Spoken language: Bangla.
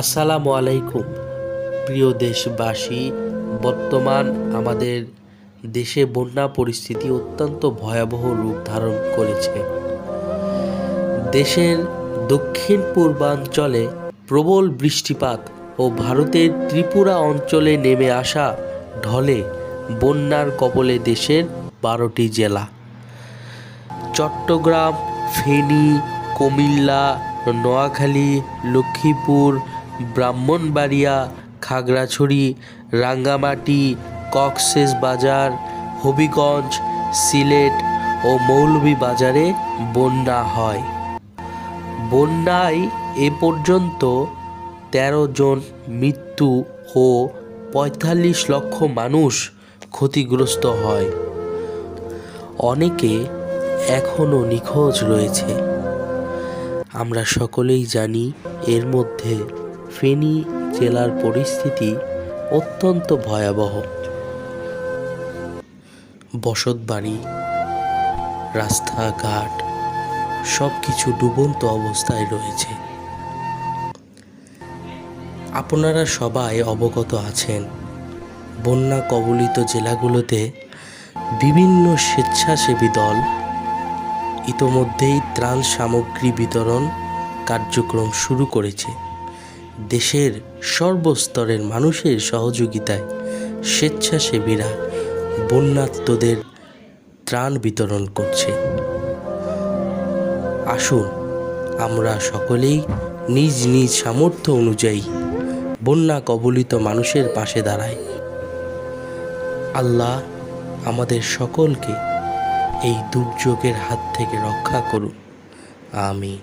আসসালামু আলাইকুম প্রিয় দেশবাসী। বর্তমান আমাদের দেশে বন্যা পরিস্থিতি অত্যন্ত ভয়াবহ রূপ ধারণ করেছে। দেশের দক্ষিণ পূর্বাঞ্চলে প্রবল বৃষ্টিপাত ও ভারতের ত্রিপুরা অঞ্চলে নেমে আসা ঢলে বন্যার কবলে দেশের 12টি জেলা চট্টগ্রাম, ফেনী, কুমিল্লা, নোয়াখালী, লক্ষ্মীপুর, ব্রাহ্মণবাড়িয়া, খাগড়াছড়ি, রাঙ্গামাটি, কক্সবাজার, হবিগঞ্জ, সিলেট ও মৌলভীবাজারে বন্যা হয়। বন্যায় এ পর্যন্ত 13 জন মৃত্যু ও 45 লক্ষ মানুষ ক্ষতিগ্রস্ত হয়। অনেকে এখনও নিখোঁজ রয়েছে। আমরা সকলেই জানি এর মধ্যে ফেনী জেলার পরিস্থিতি অত্যন্ত ভয়াবহ। বসতবাড়ি, রাস্তাঘাট সব কিছু ডুবন্ত অবস্থায় রয়েছে। আপনারা সবাই অবগত আছেন, বন্যা কবলিত জেলাগুলোতে বিভিন্ন স্বেচ্ছাসেবী দল ইতোমধ্যেই ত্রাণ সামগ্রী বিতরণ কার্যক্রম শুরু করেছে। দেশের সর্বস্তরের মানুষের সহযোগিতায় স্বেচ্ছাসেবীরা বন্যার্তদের ত্রাণ বিতরণ করছে। আসুন আমরা সকলেই নিজ নিজ সামর্থ্য অনুযায়ী বন্যা কবলিত মানুষের পাশে দাঁড়াই। আল্লাহ আমাদের সকলকে এই দুর্যোগের হাত থেকে রক্ষা করুন। আমিন।